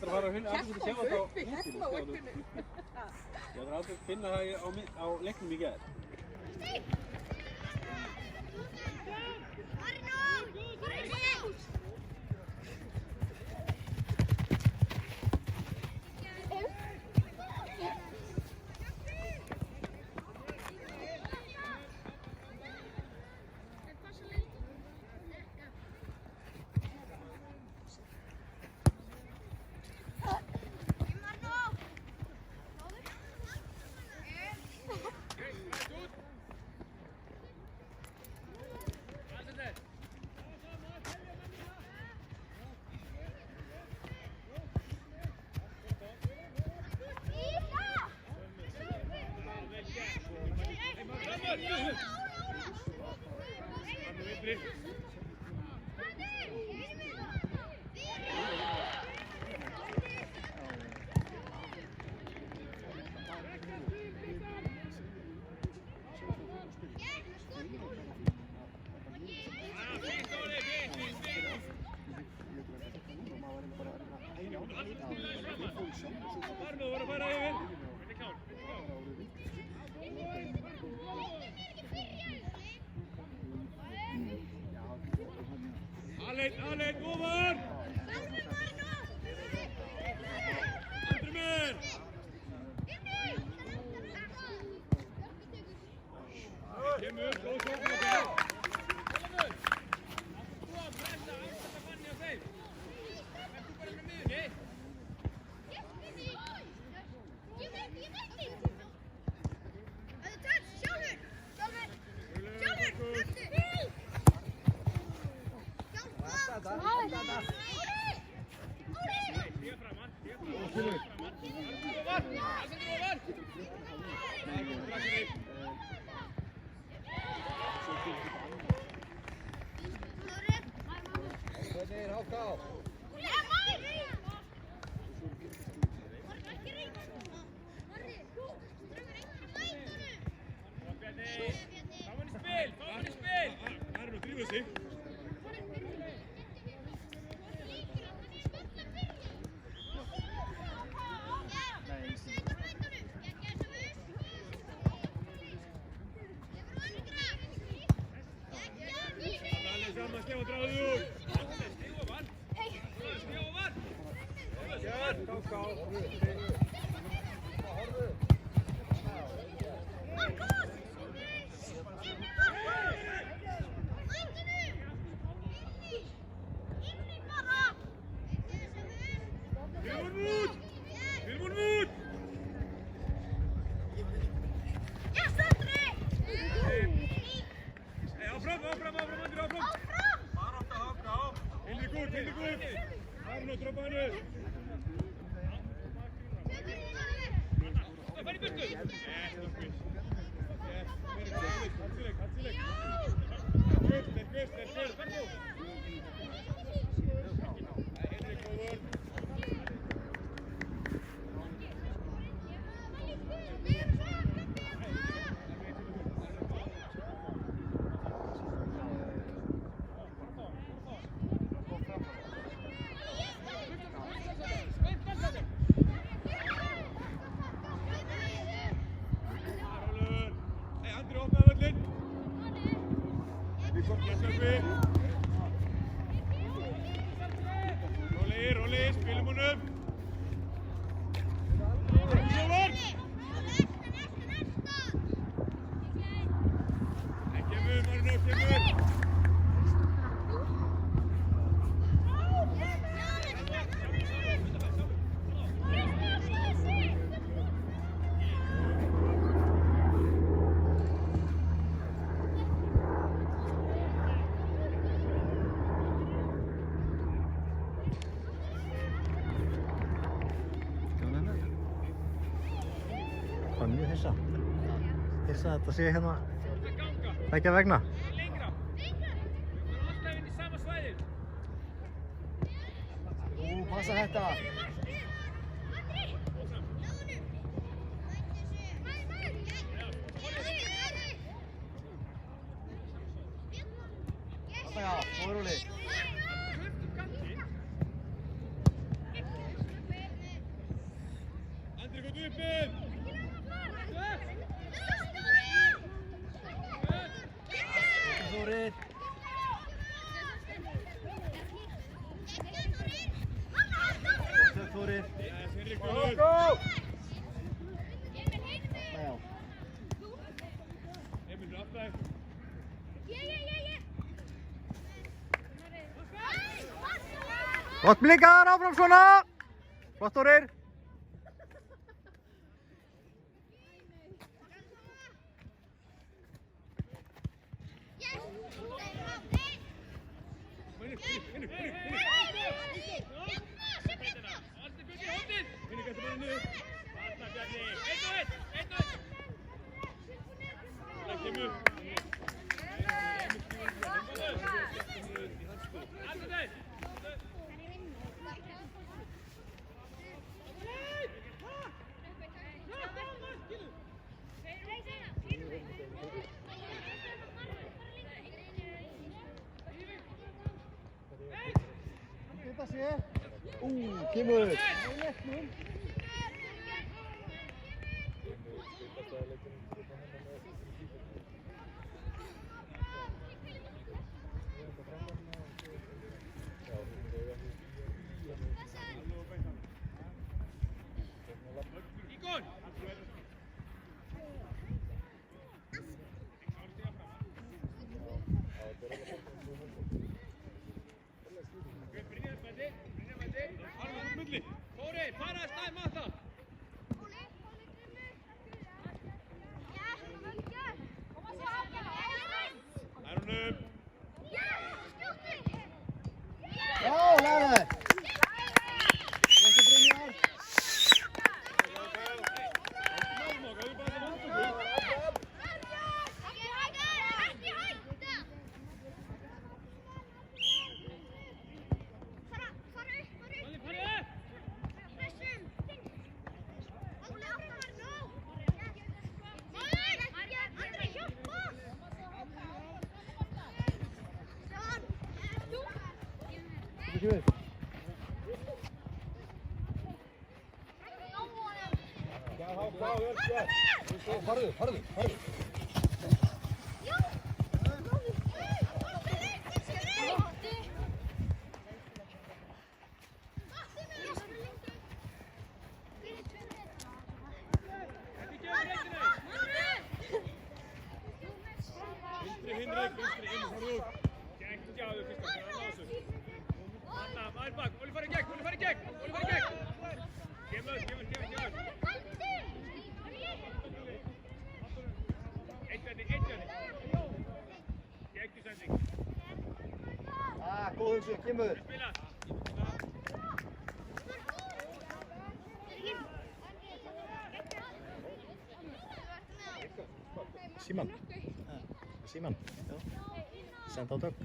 ætlar að fara að finna aldrei sjá þetta á netinu. Ég ætlar aldrei að finna það á leiknum í gær. Allen, over! Andremen! Kemur, góð sókn á þeim! Þú að pressa afsaka manni á þeim! Ert þú bara með miðunni? Ég veit því! Það er törs, sjálfur! Sjálfur, löftu! Stíga framan, stíga framan! Alexander over! Hvernig er hátt á? Fá hann í spil! Arnur, drífa sig! Stefán dráðu úr! Stíg ofan! Stíg ofan! Gjörn! Vilmund út! Yes, Andri! Áfram, Andri, áfram! Hildi gútt! Arnó, droppa hann upp! Fær í burtu! Haltsileg! Sterkur! Fær þú! Henrik over! Róli, spilum honum! Kemur, Marino, kemur! Það er mjög hissa að þetta sé hérna beggja vegna. Lengra! Við erum alltaf inn í sama svæðið. Passa þetta! Þarna já, góður Óli. Þórir. Tök Þórir. Já. Gott blikkar, áfram svona! Flott Þórir. Kemur! Good. Farðu. Góð hugsun, kemur. Síman. Síman. Já. Senda á Dögg.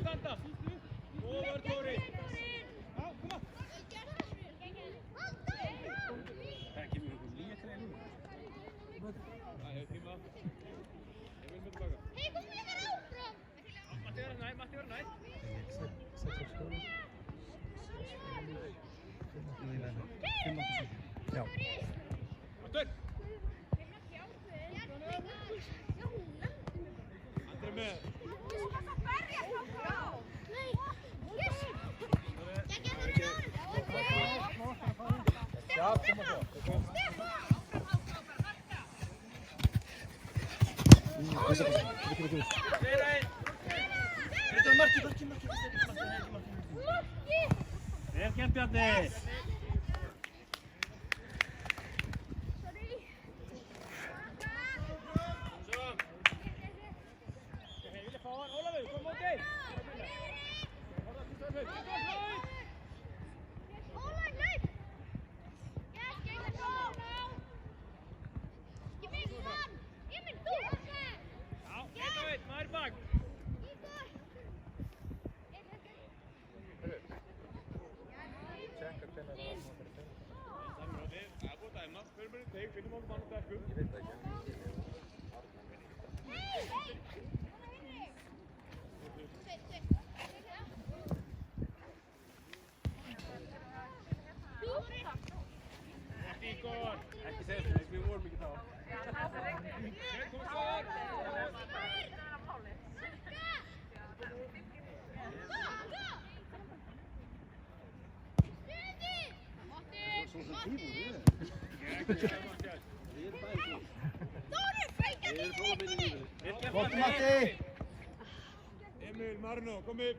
Standa! Over Þóri! Það kemur einhver nýja treyning. Það er tíma. Ég vil með tilbaka. Hei, þú spilur áfram! Matti vera næ. 6 Já. Matti! Andri með. Já, koma svo. Vel gert Bjarni! Gott Matti! Emil, Marno, kom upp!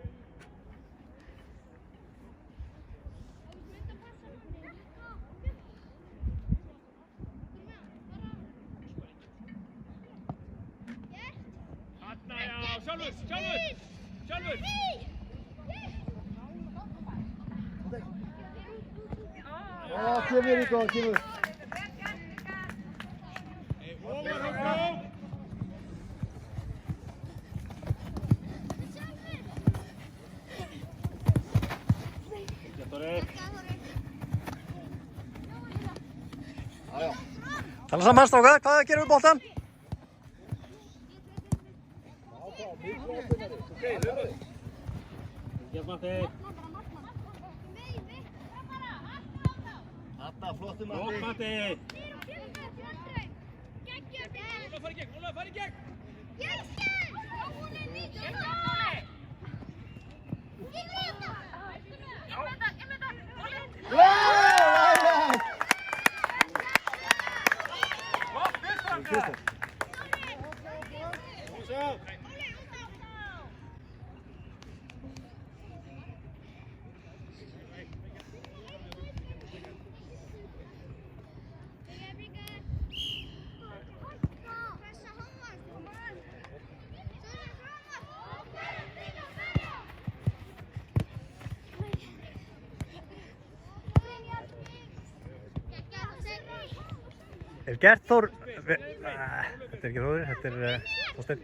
Þarna, já, sjálfur! Kemur Ríkó, kemur! Ofar, Hákon! Tala saman strákar, hvað gerum við boltan? Þarna, flottu Matti! Óla, fara í gegn! Gert Þór... Þetta ekki Þórir, þetta Þorsteinn.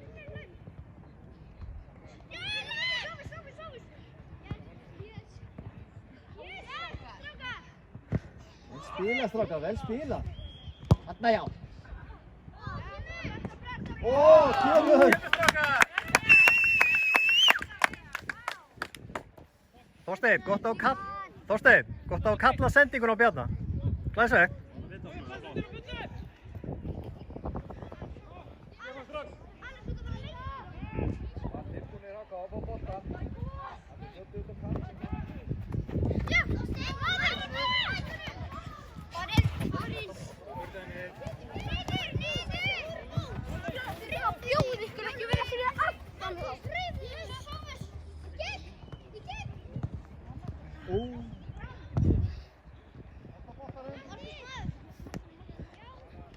Vel spila strákar, vel spila. Þarna já. Kemur! Þorsteinn, gott á að kalla sendingun á Bjarna. Glæsilegt.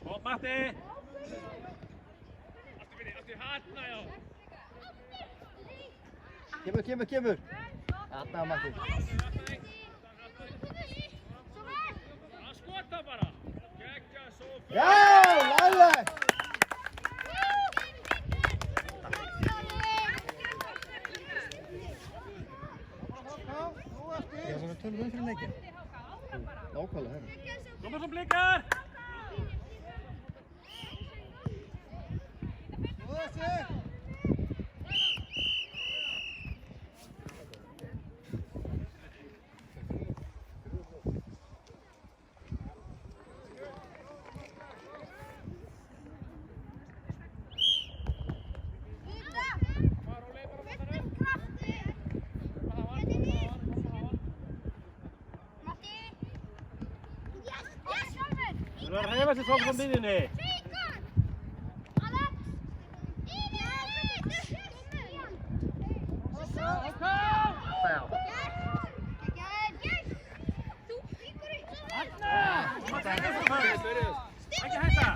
Gott Matti! Aftur hana, já! Kemur! Þarna Matti. Að skota bara! Gekka svo... Já, lagleg! Ég var svona tölum fyrir leikinn. Nákvæmlega hérna. Koma svo blikar! Þú verður að hreyfa sig frá miðjunni. Ekki hætta!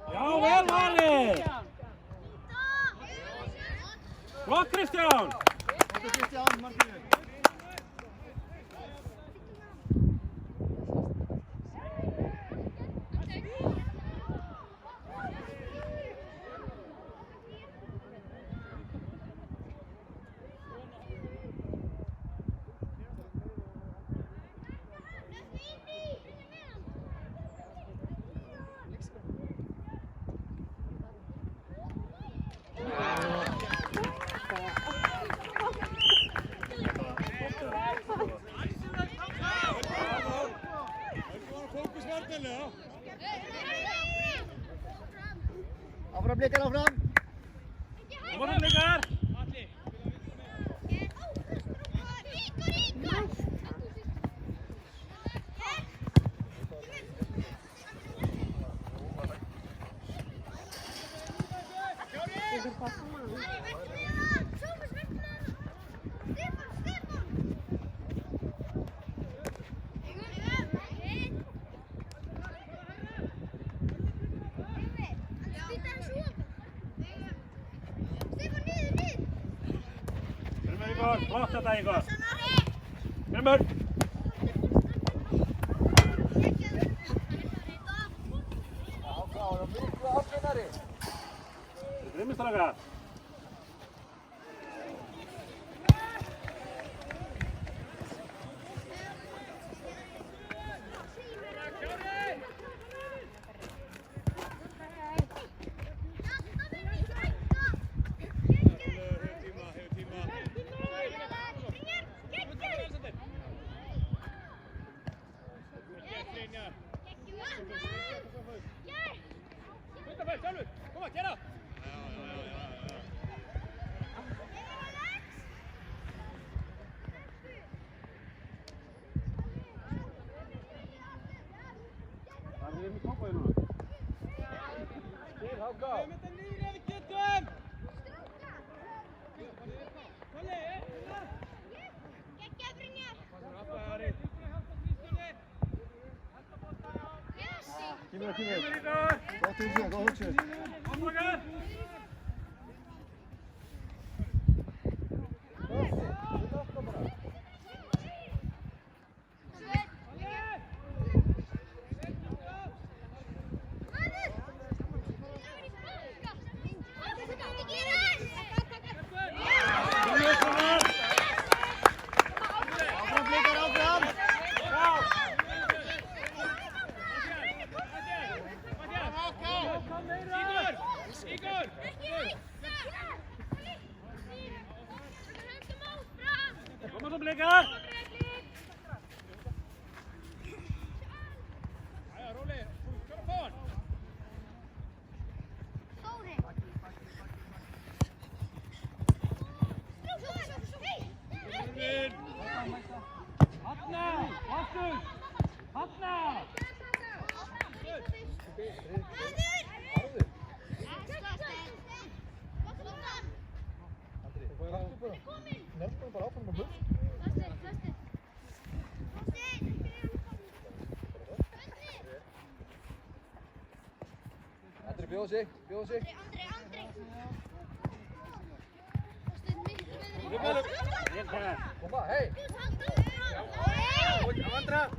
Já, vel valið! Flott Kristján! Flott Kristján, Martinu! Blikar áfram. Kom on, Blikar! Atli! Igor, flott þetta Igor. Kemur. Grimmistragar. Bjóða sig. Koma, hei! Andra!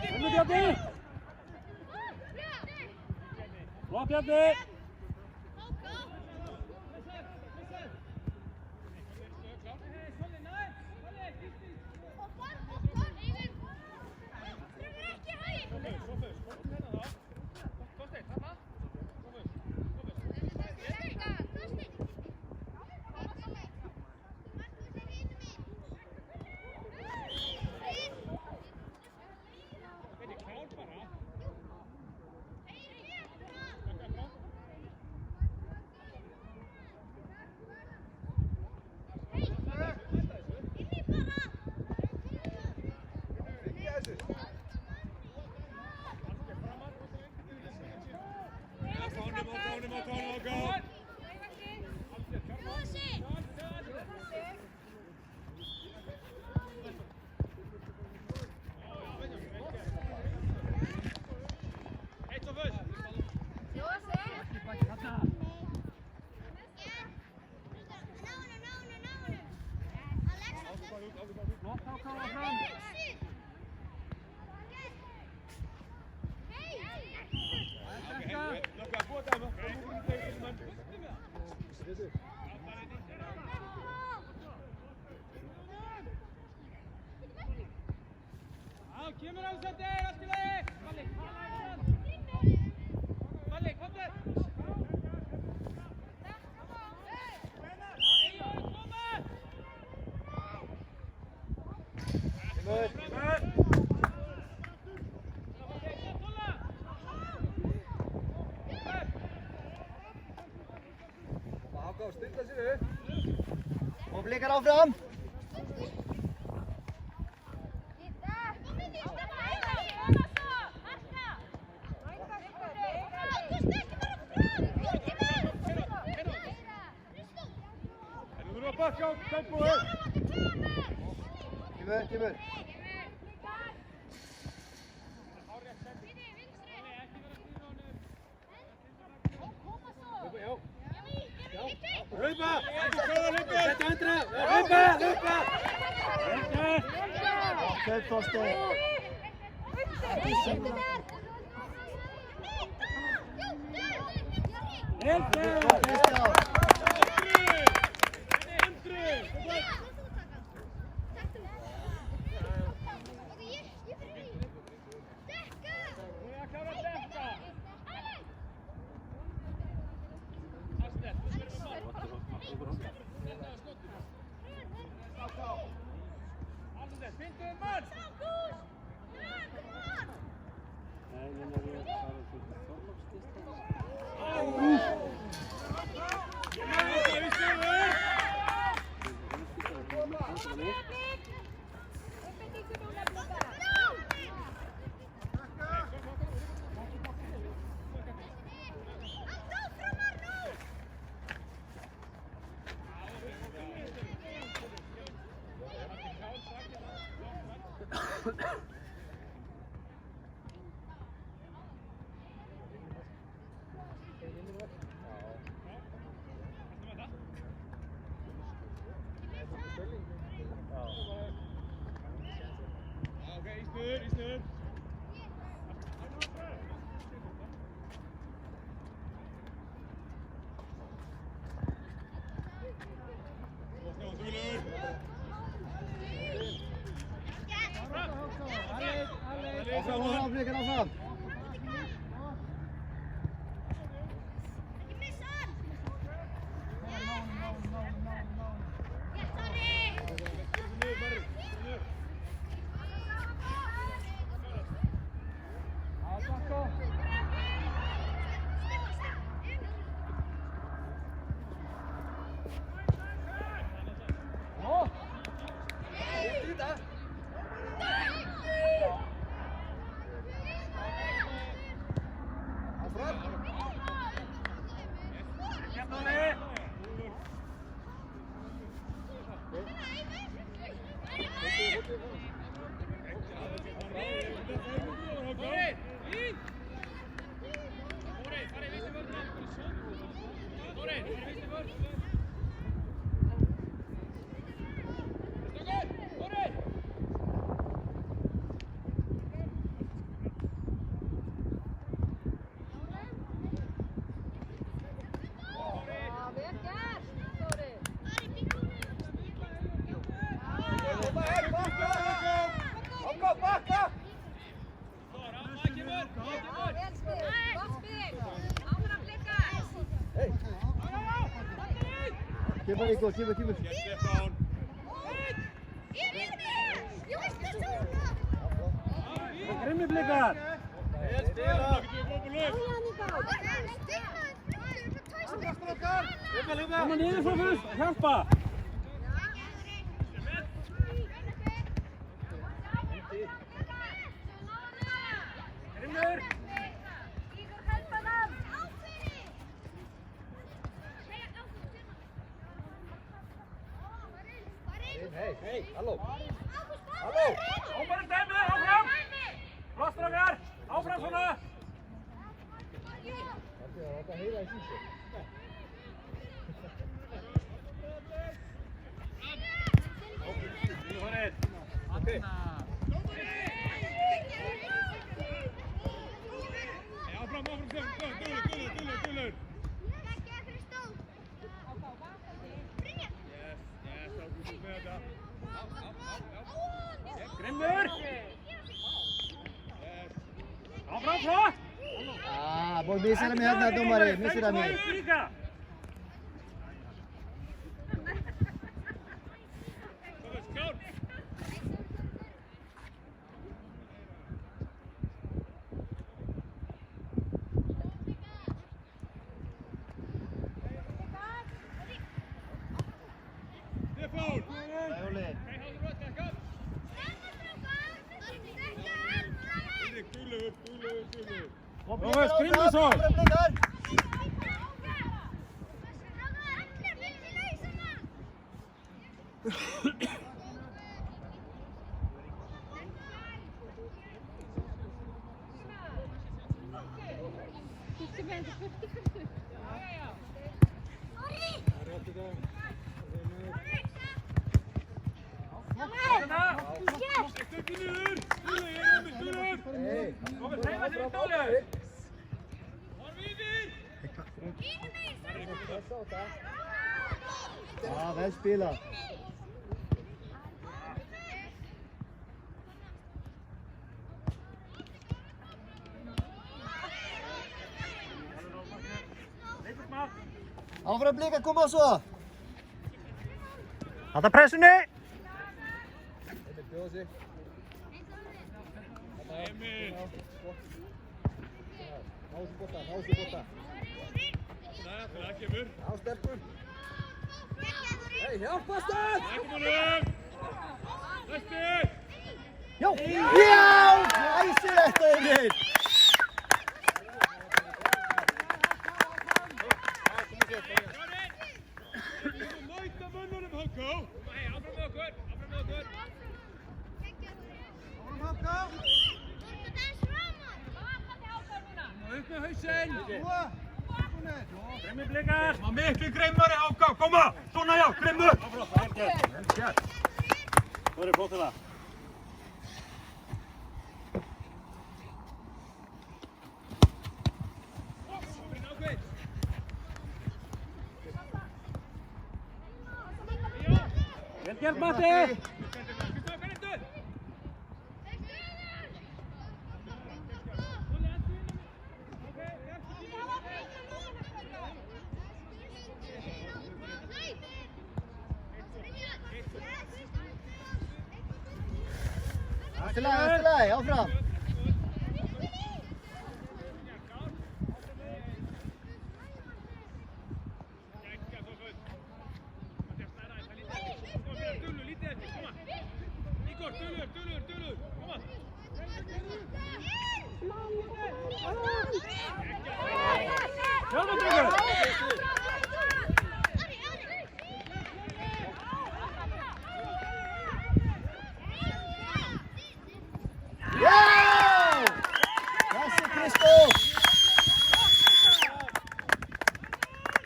Kemur Bjarni! Flott Bjarni! Kemur ásætti, allt í lagi! Valli, Valli, komdu! Kom Blikar áfram! Backa upp, tempo här! Tímur. Hlaupa! Þetta hundra! Hlaupa! Hlaup Þorsteinn! Kristján! Áfram, Blikar áfram! Tímur. Grimmi Blikar! Koma niður frá fyrst, hjálpa! Grimmur! Hei, halló! Áfram dæmið, áfram! Flottstrákar, áfram svona! Þetta heyra í sísu. Okay. Áfram, dullur! Grimmur! Áfram, flott! Búið missir hann mig hérna, dómari, missir hann mig. Stefán! Jóhannes, Grímsson! Áfram Blikar! Ja, väl spelat. Áfram Blikar, koma svo! Halda pressunni! Emil, bjóða sig. Emil! Ná þessu bolta, ná þessu bolta. Það kemur. Ná sterkur. Hei, hjálpast það! Það kemur honum! Næstir! Já! Já! Glæsilegt Emil! Mæta mönnunum, Háká! Hei, áfram með okkur! Áfram með okkur! Upp með hausinn! Grimmur Blikar! Það var miklu grimmari, Háká! Koma! Svona já, grimmur! Svo er flottilega. Vel gert, Matti! Allt í lagi, áfram! Já! Þessi Kristó!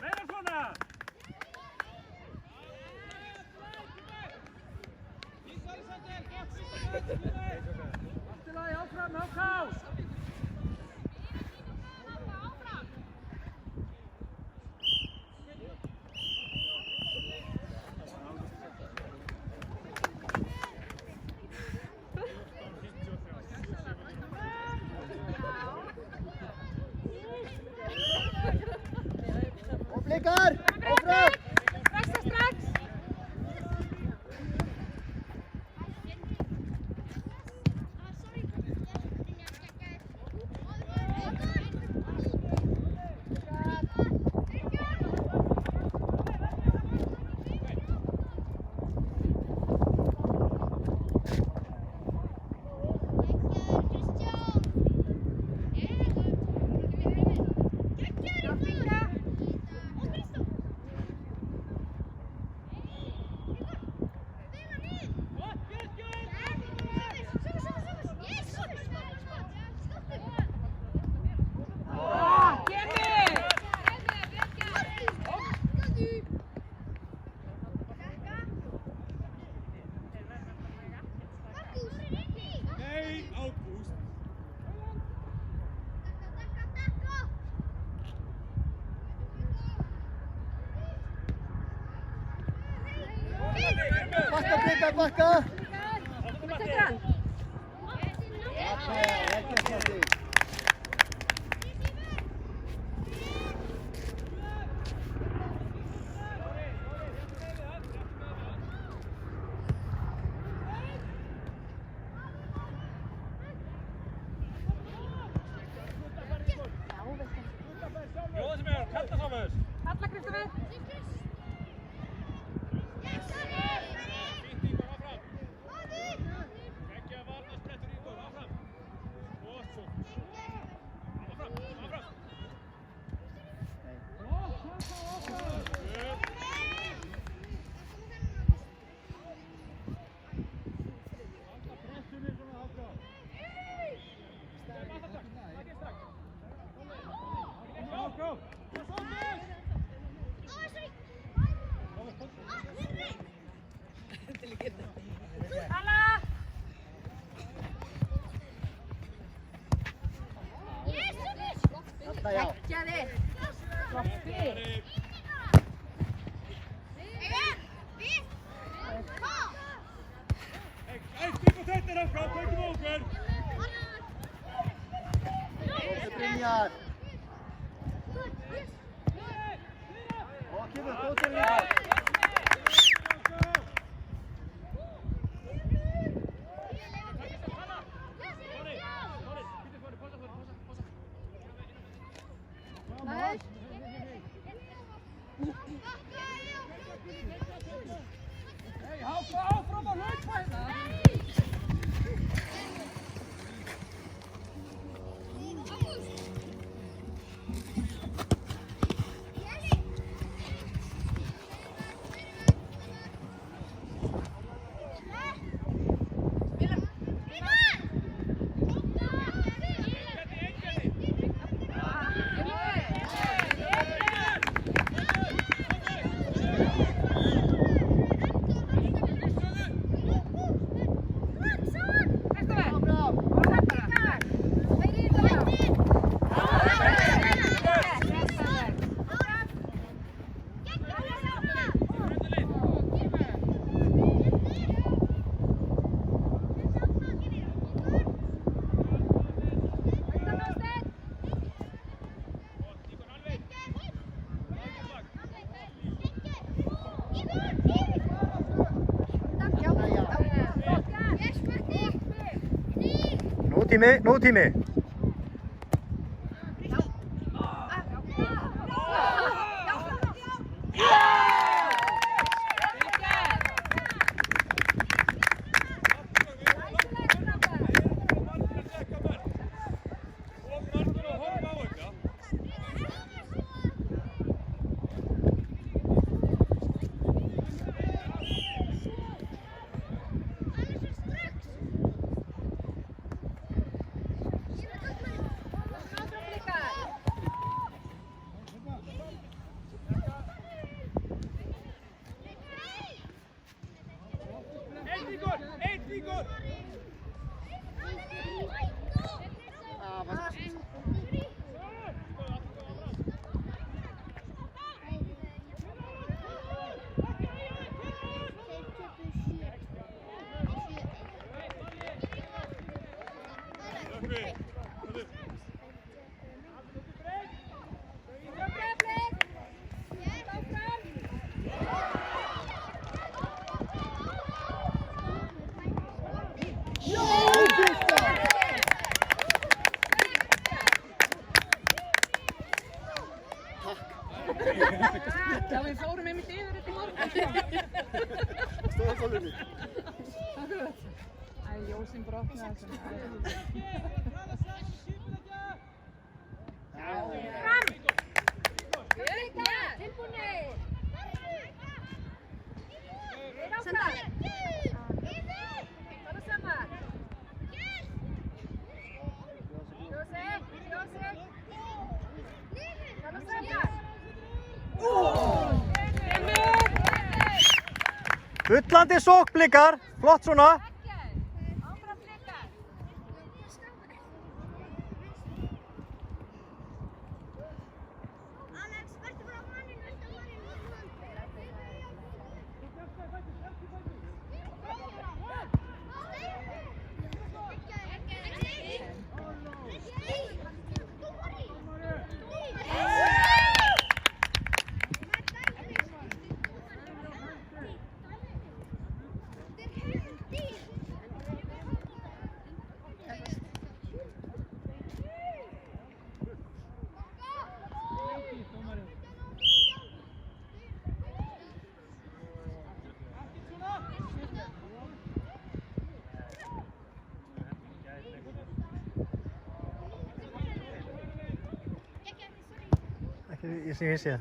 Meira svona! Allt í lagi, áfram, Háká! Og Blikar! Áfram! Strax! Nei, Ágúst! Bakka Blikar, bakka! Bjóða sem er, kalla Thomas! Alla Kristoffer! Sýtti bara fram! Alla! Þetta já. Geggjaði! Flottir! Stík og þetta er áfram, tökum okkur! Góður Brynjar. Og kemur, góð til líka. Nice! Hei, halda áfram að hlaupa hérna! Nú tími. Eitt víkur! Já, við fórum einmitt yfir þetta í morgun. Stóð á lunni. Æ, ljósin brotnaði þessum. Fram! Tilbúinir! Senda! Tala saman! Jósef! Tala saman! Bullandi sókn Blikar. Flott svona. Áfram Blikar! Ég sé það.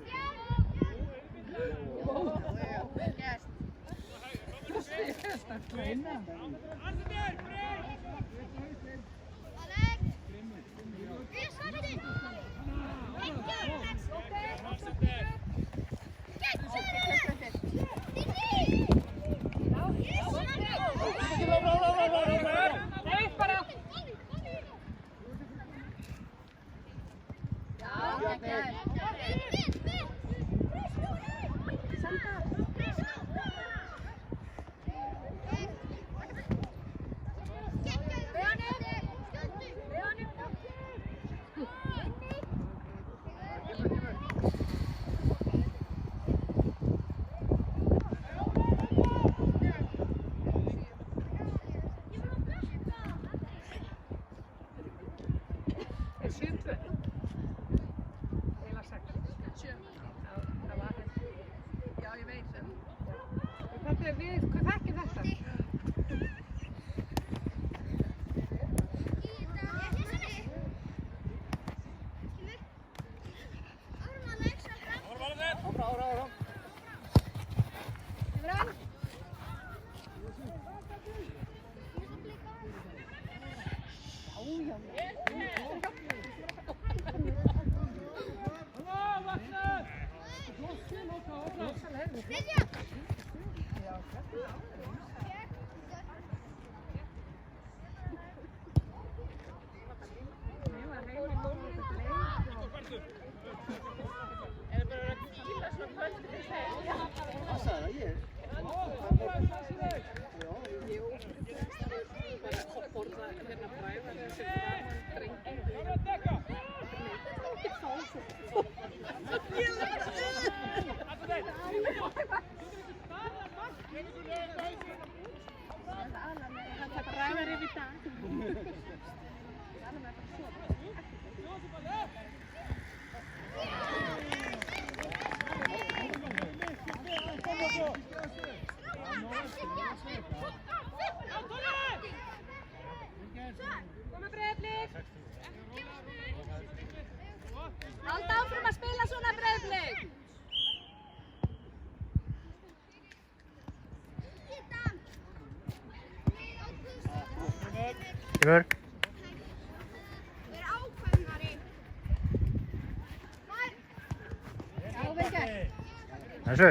Koma Breiðablik! Halda áfram að spila svona Breiðablik! Kemur. Þessu.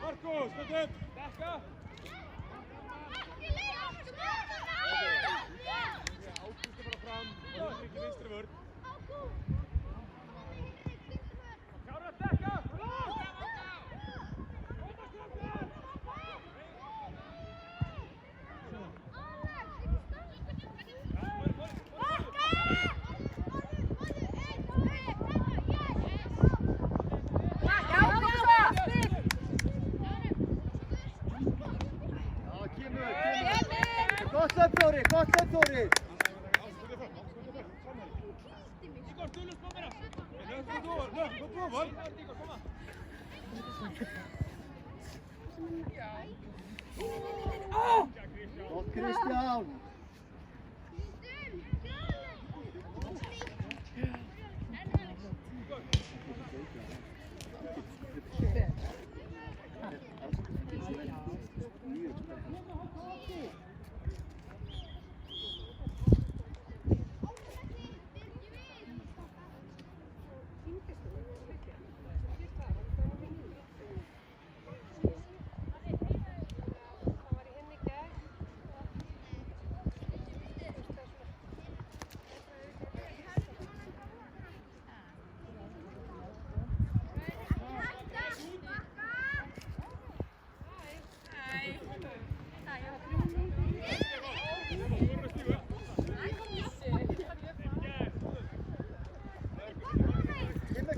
Markus, kom upp! Dekka! Ágúst bara fram, og það ekki vinstri vörn. Klára að dekka! Gott upp Þóri, gott upp Þóri! Igor, Tulus, kom bara! Löp, kom! Gott Kristján!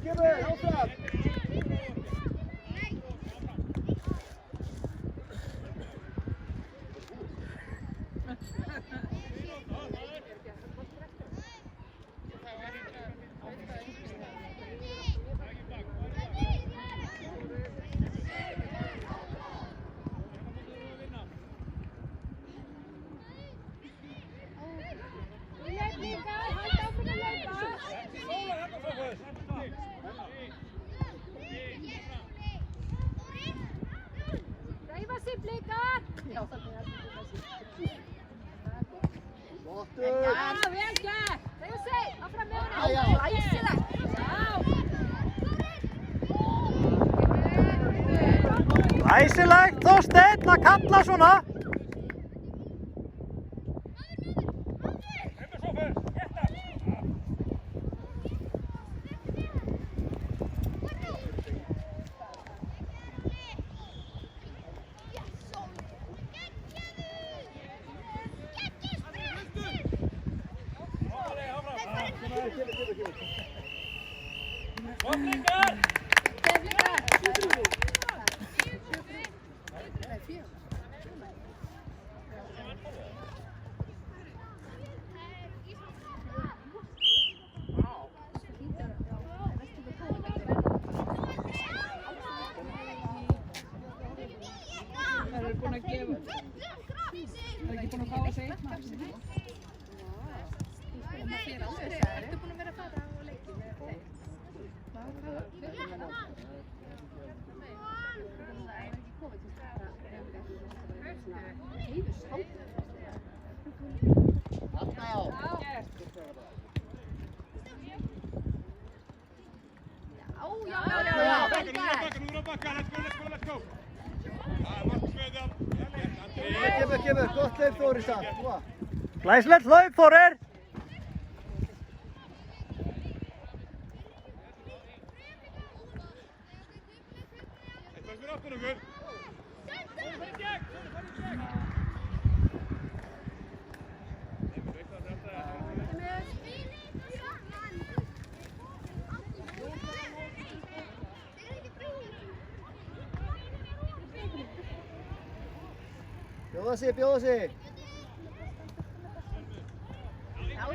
Kemur, áfram! Æsilegt Þorsteinn að kalla svona. Botningar! Það eru búin að gefa. Það er ekki búin að fá að segja maður. Ertu búin að vera að fara á leiki með þeim? Þarna já. Já, vel gert. Nú er á bakka, let's go. Markus Veðjál. Kemur, gott hlaup Þórir samt. Glæslegt hlaup, Þórir! Eitthvað fyrir aftur okkur. Fara í gegn. Bjóða sig.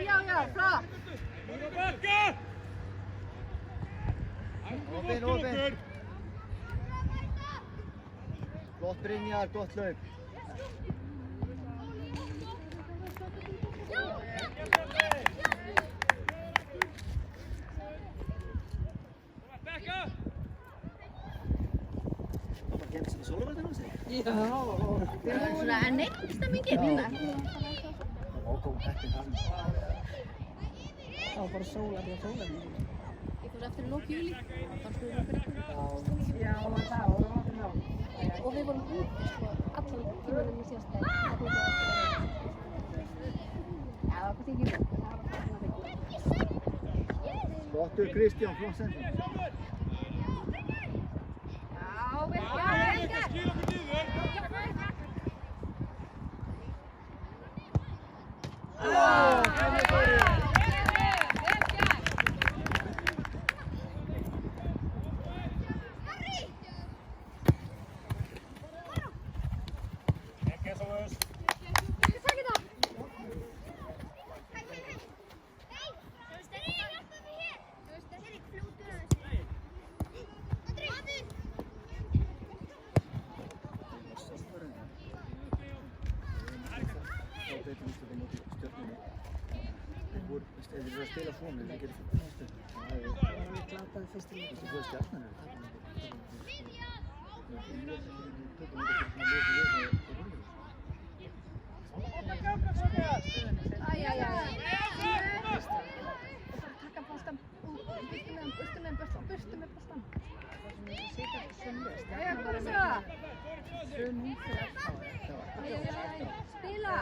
Já, flott. Nú er á bakka. Opinn. Gott Brynjar, gott hlaup. Bekka. Það var gefið sér í sólarvættina á sig. Já. Svona neittstemmingin hérna. Ógóðum hættin hann. Það var bara sóla því að sóla mér. Ég fór eftir lók júli. Þá skoðum við fyrir Já, það var ná. og við vorum úti sko allan tímanum í síðasta dag. Já, það var kannski ekki það. Það var svona fyrir. Gottur Kristján, flott sending. Já, vel gert. Skil okkur niður. Ef við erum að spila svona, við getum það. Það var glataði fyrst í leik. Þú veist stjarnan Taka boltan burtu með boltan. Jæja, komið svo. Spila.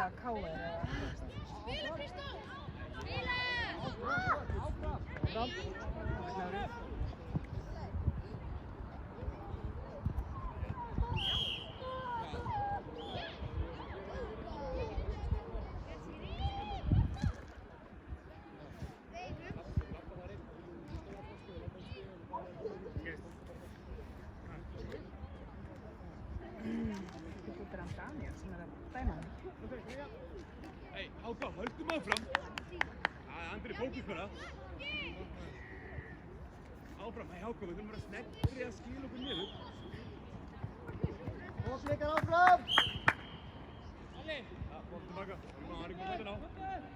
Hey, Háka, höldum áfram. Andri, fókus bara. Áfram, hey Háka, við þurfum að vera sneggri að skila okkur niður. Flikar áfram! Ja, bort tilbaka. Hann er komið þetta á.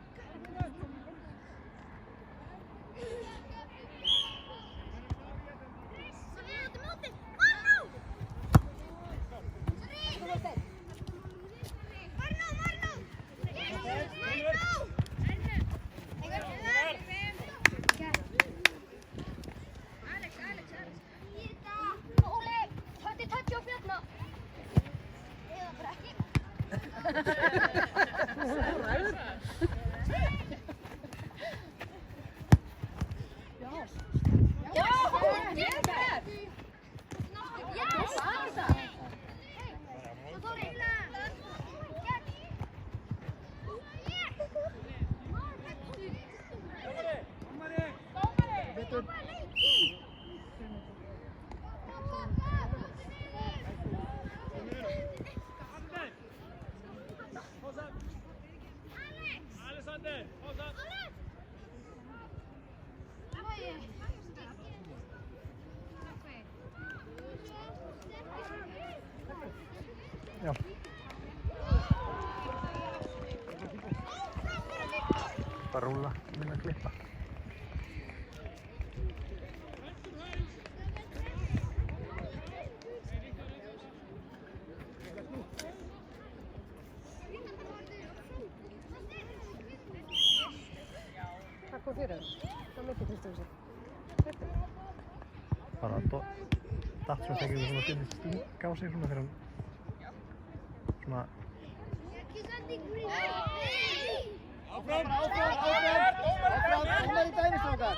Bara rúlla, minna klippa. Hvað kom fyrir það? Hvað mikið fyrstu þessu? Bara datt svo tekið svona fyrir stunga á sig svona þegar hann svona Áfram, hún er í dæmi strákar.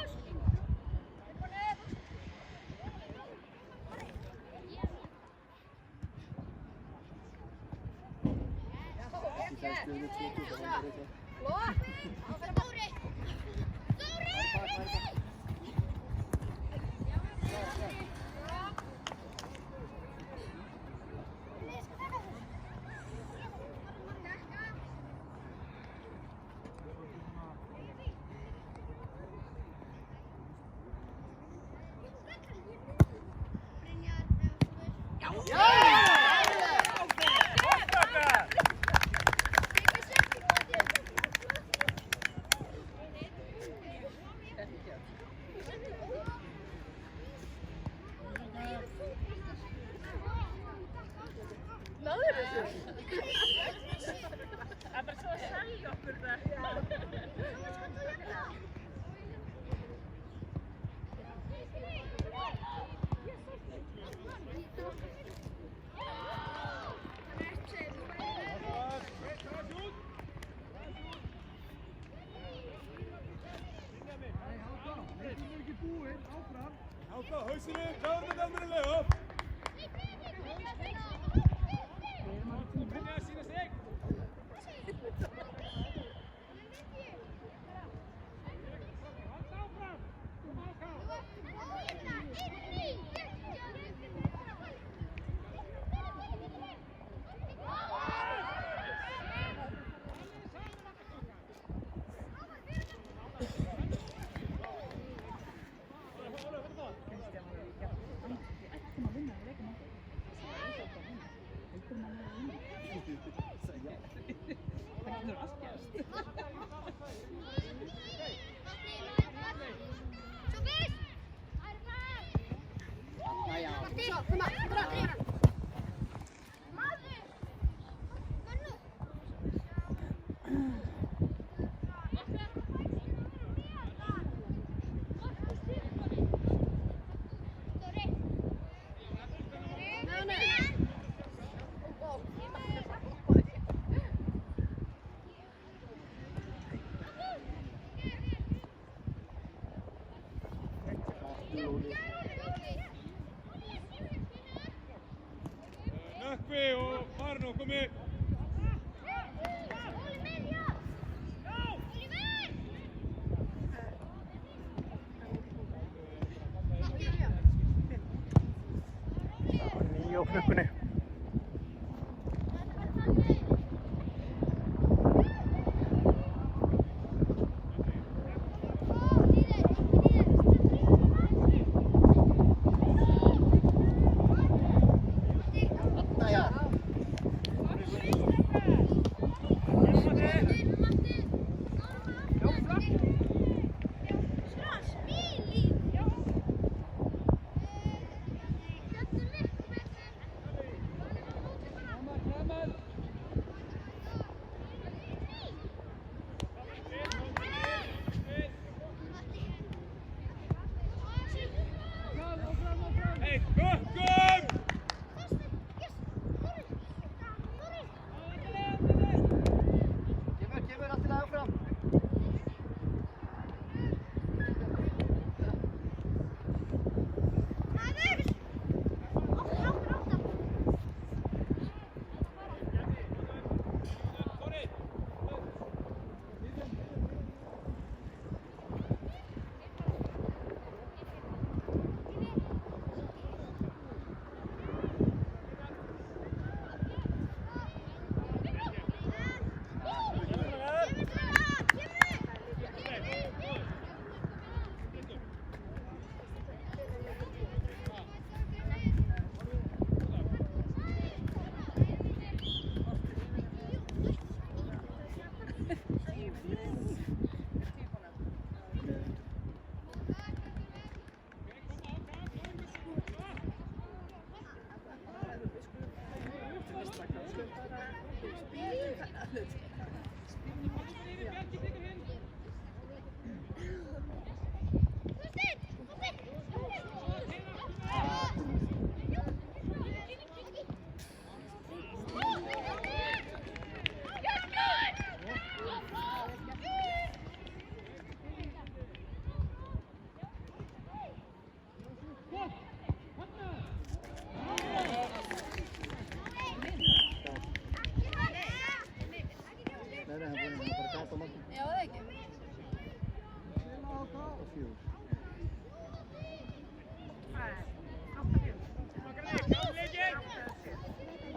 Hausinn upp, klárum þetta almennilega upp. Nökkvi og Marno, komið! Nýju á klukkunni.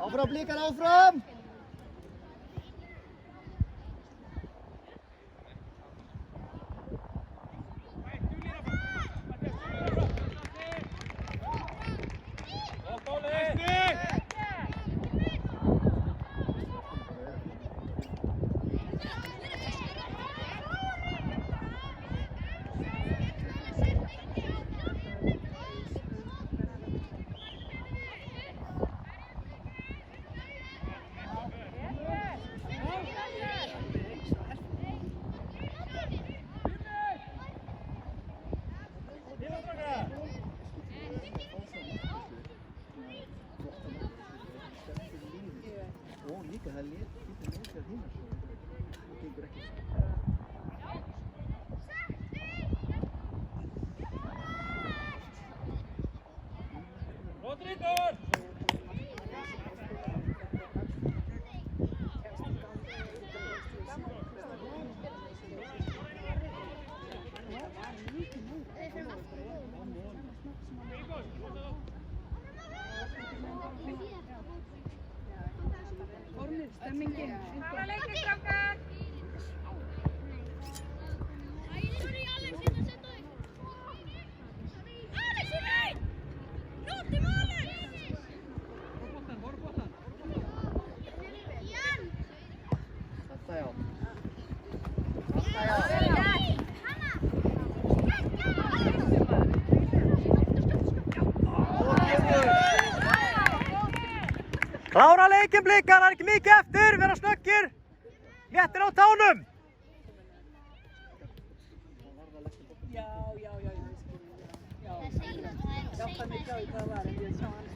Áfram Blikar, áfram! Og líka það getur lesið hína svo. Það gengur ekki. Rodríguez! Formið, stemmingin. Fara leikir, strákar! Þetta já. Þetta já. Klára leikinn Blikar, það er ekki mikið eftir, vera snöggir. Léttir á tánum. Já, ég skil. Já, þannig gláði hvað það var, en ég sá hann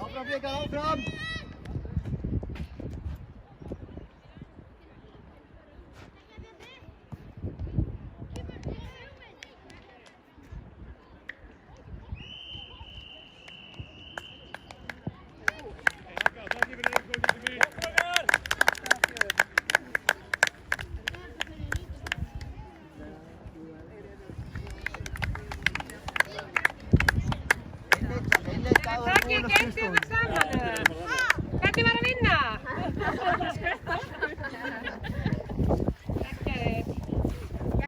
Áfram Blikar, áfram!